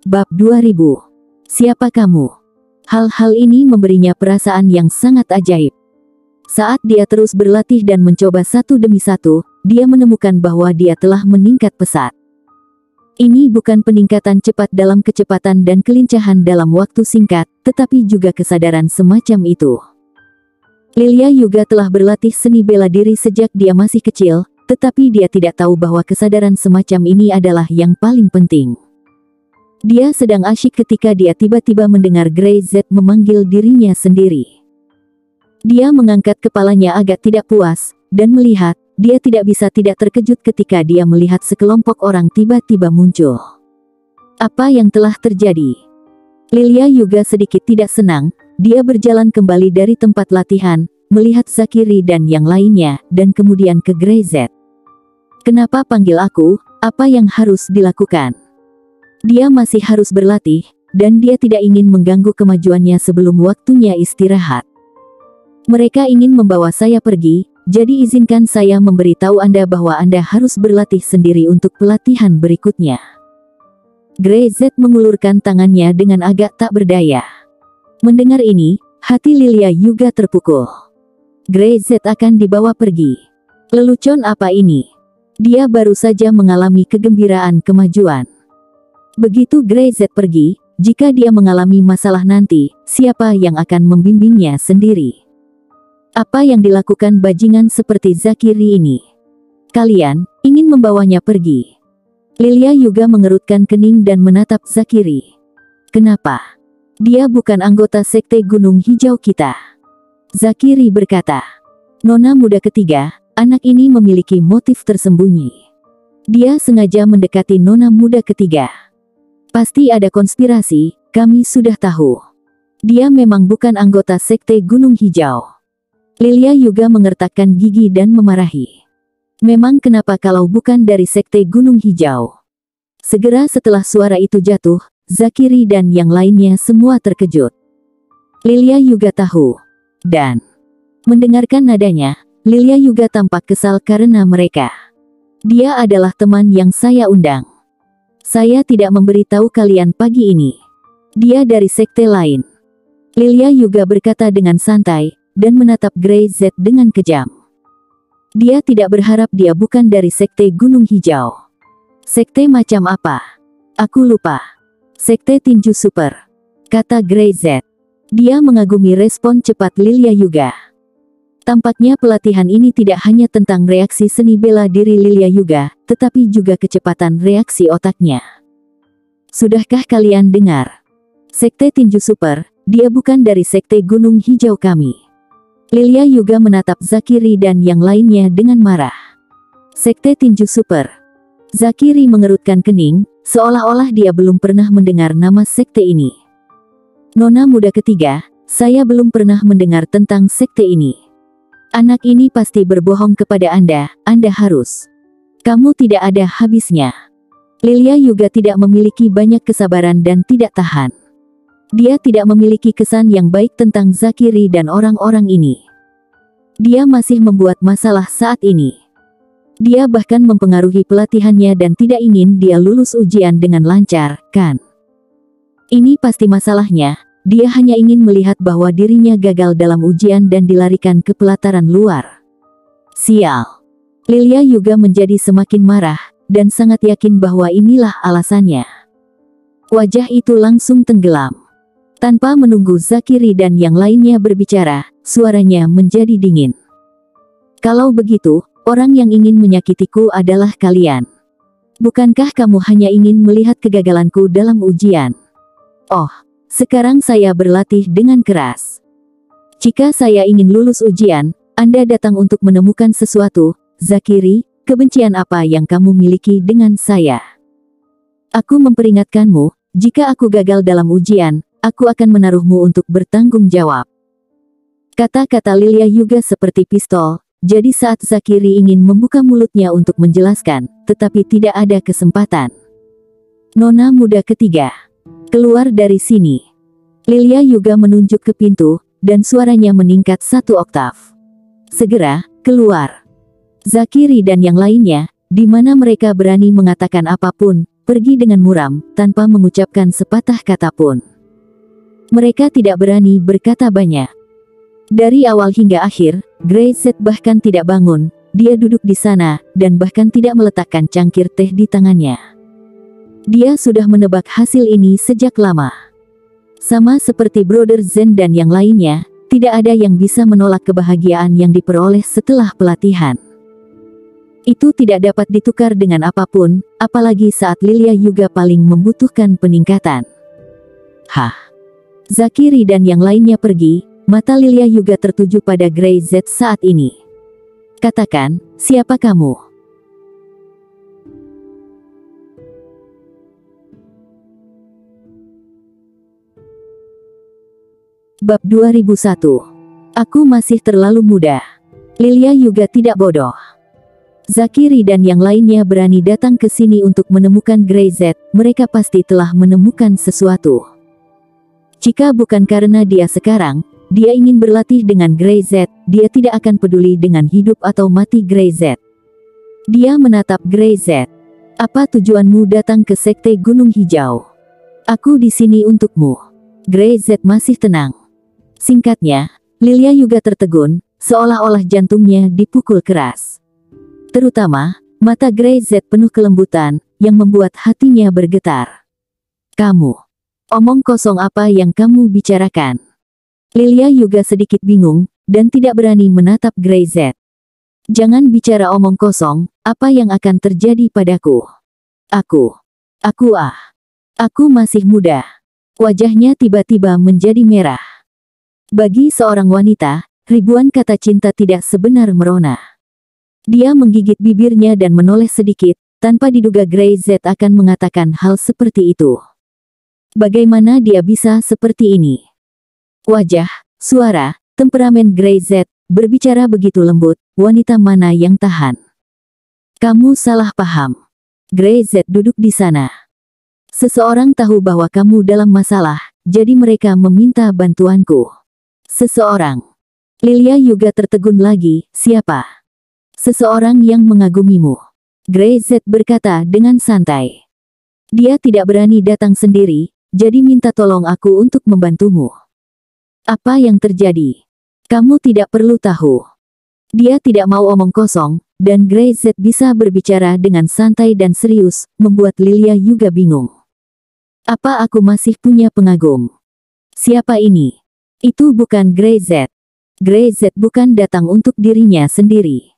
Bab 2000. Siapa kamu? Hal-hal ini memberinya perasaan yang sangat ajaib. Saat dia terus berlatih dan mencoba satu demi satu, dia menemukan bahwa dia telah meningkat pesat. Ini bukan peningkatan cepat dalam kecepatan dan kelincahan dalam waktu singkat, tetapi juga kesadaran semacam itu. Lilia juga telah berlatih seni bela diri sejak dia masih kecil, tetapi dia tidak tahu bahwa kesadaran semacam ini adalah yang paling penting. Dia sedang asyik ketika dia tiba-tiba mendengar Grey Z memanggil dirinya sendiri. Dia mengangkat kepalanya agak tidak puas, dan melihat, dia tidak bisa tidak terkejut ketika dia melihat sekelompok orang tiba-tiba muncul. Apa yang telah terjadi? Lilia juga sedikit tidak senang, dia berjalan kembali dari tempat latihan, melihat Zakiri dan yang lainnya, dan kemudian ke Grey Z. Kenapa panggil aku? Apa yang harus dilakukan? Dia masih harus berlatih, dan dia tidak ingin mengganggu kemajuannya sebelum waktunya istirahat. Mereka ingin membawa saya pergi, jadi izinkan saya memberitahu Anda bahwa Anda harus berlatih sendiri untuk pelatihan berikutnya. Grey Z mengulurkan tangannya dengan agak tak berdaya. Mendengar ini, hati Lilia juga terpukul. Grey Z akan dibawa pergi. Lelucon apa ini? Dia baru saja mengalami kegembiraan kemajuan. Begitu Grey Z pergi, jika dia mengalami masalah nanti, siapa yang akan membimbingnya sendiri? Apa yang dilakukan bajingan seperti Zakiri ini? Kalian ingin membawanya pergi? Lilia juga mengerutkan kening dan menatap Zakiri. Kenapa? Dia bukan anggota sekte Gunung Hijau kita. Zakiri berkata. Nona muda ketiga, anak ini memiliki motif tersembunyi. Dia sengaja mendekati nona muda ketiga. Pasti ada konspirasi, kami sudah tahu. Dia memang bukan anggota sekte Gunung Hijau. Lilia juga mengertakkan gigi dan memarahi. Memang kenapa kalau bukan dari sekte Gunung Hijau? Segera setelah suara itu jatuh, Zakiri dan yang lainnya semua terkejut. Lilia juga tahu. Dan mendengarkan nadanya, Lilia juga tampak kesal karena mereka. Dia adalah teman yang saya undang. Saya tidak memberitahu kalian pagi ini. Dia dari sekte lain. Lilia juga berkata dengan santai, dan menatap Grey Z dengan kejam. Dia tidak berharap dia bukan dari sekte Gunung Hijau. Sekte macam apa? Aku lupa. Sekte Tinju Super, kata Grey Z. Dia mengagumi respon cepat Lilia juga. Tampaknya pelatihan ini tidak hanya tentang reaksi seni bela diri Lilia juga, tetapi juga kecepatan reaksi otaknya. Sudahkah kalian dengar? Sekte Tinju Super, dia bukan dari sekte Gunung Hijau kami. Lilia juga menatap Zakiri dan yang lainnya dengan marah. Sekte Tinju Super. Zakiri mengerutkan kening, seolah-olah dia belum pernah mendengar nama sekte ini. Nona muda ketiga, saya belum pernah mendengar tentang sekte ini. Anak ini pasti berbohong kepada Anda harus. Kamu tidak ada habisnya. Lilia juga tidak memiliki banyak kesabaran dan tidak tahan. Dia tidak memiliki kesan yang baik tentang Zakiri dan orang-orang ini. Dia masih membuat masalah saat ini. Dia bahkan mempengaruhi pelatihannya dan tidak ingin dia lulus ujian dengan lancar, kan? Ini pasti masalahnya. Dia hanya ingin melihat bahwa dirinya gagal dalam ujian dan dilarikan ke pelataran luar. Sial. Lilia juga menjadi semakin marah, dan sangat yakin bahwa inilah alasannya. Wajah itu langsung tenggelam. Tanpa menunggu Zakiri dan yang lainnya berbicara, suaranya menjadi dingin. Kalau begitu, orang yang ingin menyakitiku adalah kalian. Bukankah kamu hanya ingin melihat kegagalanku dalam ujian? Oh. Sekarang saya berlatih dengan keras. Jika saya ingin lulus ujian, Anda datang untuk menemukan sesuatu, Zakiri, kebencian apa yang kamu miliki dengan saya? Aku memperingatkanmu, jika aku gagal dalam ujian, aku akan menaruhmu untuk bertanggung jawab. Kata-kata Lilia juga seperti pistol, jadi saat Zakiri ingin membuka mulutnya untuk menjelaskan, tetapi tidak ada kesempatan. Nona muda ketiga. Keluar dari sini. Lilia juga menunjuk ke pintu, dan suaranya meningkat satu oktav. Segera, keluar. Zakiri dan yang lainnya, di mana mereka berani mengatakan apapun, pergi dengan muram, tanpa mengucapkan sepatah kata pun. Mereka tidak berani berkata banyak. Dari awal hingga akhir, Grey-Z bahkan tidak bangun. Dia duduk di sana, dan bahkan tidak meletakkan cangkir teh di tangannya. Dia sudah menebak hasil ini sejak lama. Sama seperti Brother Zen dan yang lainnya, tidak ada yang bisa menolak kebahagiaan yang diperoleh setelah pelatihan. Itu tidak dapat ditukar dengan apapun, apalagi saat Lilia Yuga paling membutuhkan peningkatan. Zakiri dan yang lainnya pergi, mata Lilia Yuga tertuju pada Grey-Z saat ini. Katakan, siapa kamu? Bab 2001. Aku masih terlalu muda. Lilia Yuga tidak bodoh. Zakiri dan yang lainnya berani datang ke sini untuk menemukan Grey-Z, mereka pasti telah menemukan sesuatu. Jika bukan karena dia sekarang, dia ingin berlatih dengan Grey-Z, dia tidak akan peduli dengan hidup atau mati Grey-Z. Dia menatap Grey-Z. Apa tujuanmu datang ke Sekte Gunung Hijau? Aku di sini untukmu. Grey-Z masih tenang. Singkatnya, Lilia Yuga tertegun, seolah-olah jantungnya dipukul keras. Terutama, mata Grey-Z penuh kelembutan, yang membuat hatinya bergetar. Kamu. Omong kosong apa yang kamu bicarakan? Lilia Yuga sedikit bingung, dan tidak berani menatap Grey-Z. Jangan bicara omong kosong, apa yang akan terjadi padaku? Aku masih muda. Wajahnya tiba-tiba menjadi merah. Bagi seorang wanita, ribuan kata cinta tidak sebenar merona. Dia menggigit bibirnya dan menoleh sedikit, tanpa diduga Grey-Z akan mengatakan hal seperti itu. Bagaimana dia bisa seperti ini? Wajah, suara, temperamen Grey-Z, berbicara begitu lembut, wanita mana yang tahan? Kamu salah paham. Grey-Z duduk di sana. Seseorang tahu bahwa kamu dalam masalah, jadi mereka meminta bantuanku. Seseorang. Lilia Yuga tertegun lagi, siapa? Seseorang yang mengagumimu. Grey-Z berkata dengan santai. Dia tidak berani datang sendiri, jadi minta tolong aku untuk membantumu. Apa yang terjadi? Kamu tidak perlu tahu. Dia tidak mau omong kosong, dan Grey-Z bisa berbicara dengan santai dan serius, membuat Lilia Yuga bingung. Apa aku masih punya pengagum? Siapa ini? Itu bukan Grey-Z. Grey-Z bukan datang untuk dirinya sendiri.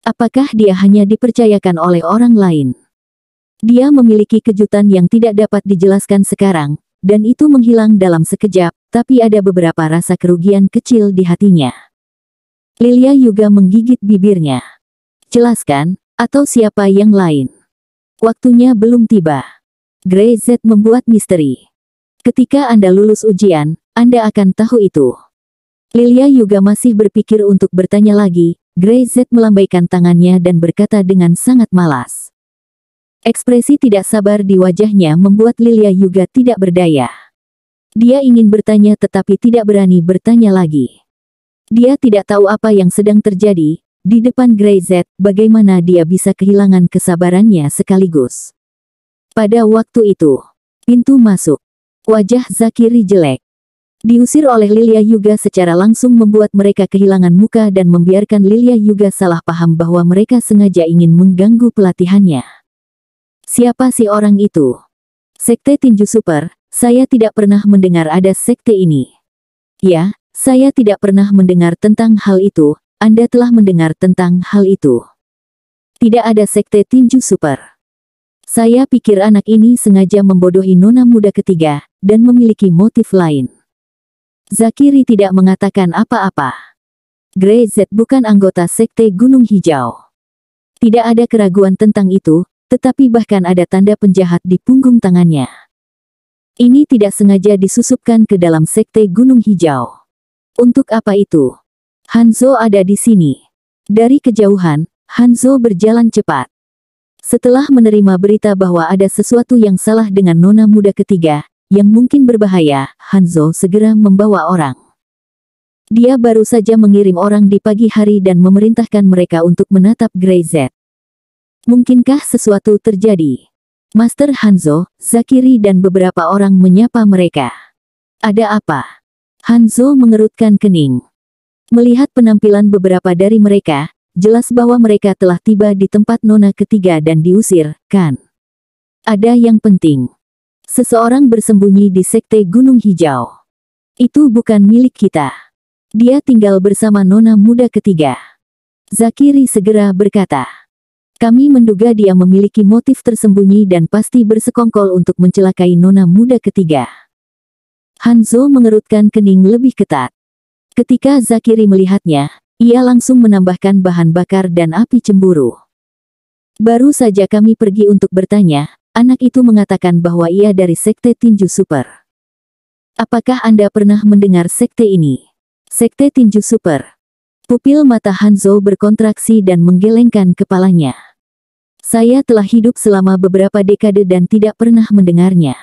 Apakah dia hanya dipercayakan oleh orang lain? Dia memiliki kejutan yang tidak dapat dijelaskan sekarang, dan itu menghilang dalam sekejap, tapi ada beberapa rasa kerugian kecil di hatinya. Lilia Yuga menggigit bibirnya. Jelaskan, atau siapa yang lain? Waktunya belum tiba. Grey-Z membuat misteri. Ketika Anda lulus ujian, Anda akan tahu itu. Lilia Yuga masih berpikir untuk bertanya lagi. Grey-Z melambaikan tangannya dan berkata dengan sangat malas. Ekspresi tidak sabar di wajahnya membuat Lilia Yuga tidak berdaya. Dia ingin bertanya tetapi tidak berani bertanya lagi. Dia tidak tahu apa yang sedang terjadi. Di depan Grey-Z, bagaimana dia bisa kehilangan kesabarannya sekaligus. Pada waktu itu, pintu masuk. Wajah Zakiri jelek. Diusir oleh Lilia Yuga secara langsung membuat mereka kehilangan muka dan membiarkan Lilia Yuga salah paham bahwa mereka sengaja ingin mengganggu pelatihannya. Siapa si orang itu? Sekte Tinju Super, saya tidak pernah mendengar ada sekte ini. Ya, saya tidak pernah mendengar tentang hal itu, Anda telah mendengar tentang hal itu. Tidak ada sekte Tinju Super. Saya pikir anak ini sengaja membodohi nona muda ketiga, dan memiliki motif lain. Zakiri tidak mengatakan apa-apa. Grey-Z bukan anggota Sekte Gunung Hijau. Tidak ada keraguan tentang itu, tetapi bahkan ada tanda penjahat di punggung tangannya. Ini tidak sengaja disusupkan ke dalam Sekte Gunung Hijau. Untuk apa itu? Hanzo ada di sini. Dari kejauhan, Hanzo berjalan cepat. Setelah menerima berita bahwa ada sesuatu yang salah dengan nona muda ketiga, yang mungkin berbahaya, Hanzo segera membawa orang. Dia baru saja mengirim orang di pagi hari dan memerintahkan mereka untuk menatap Grey-Z. Mungkinkah sesuatu terjadi? Master Hanzo, Zakiri dan beberapa orang menyapa mereka. Ada apa? Hanzo mengerutkan kening. Melihat penampilan beberapa dari mereka, jelas bahwa mereka telah tiba di tempat nona ketiga dan diusir, kan? Ada yang penting. Seseorang bersembunyi di Sekte Gunung Hijau. Itu bukan milik kita. Dia tinggal bersama nona muda ketiga. Zakiri segera berkata. Kami menduga dia memiliki motif tersembunyi dan pasti bersekongkol untuk mencelakai nona muda ketiga. Hanzo mengerutkan kening lebih ketat. Ketika Zakiri melihatnya, ia langsung menambahkan bahan bakar dan api cemburu. Baru saja kami pergi untuk bertanya, anak itu mengatakan bahwa ia dari Sekte Tinju Super. Apakah Anda pernah mendengar sekte ini? Sekte Tinju Super. Pupil mata Hanzo berkontraksi dan menggelengkan kepalanya. Saya telah hidup selama beberapa dekade dan tidak pernah mendengarnya.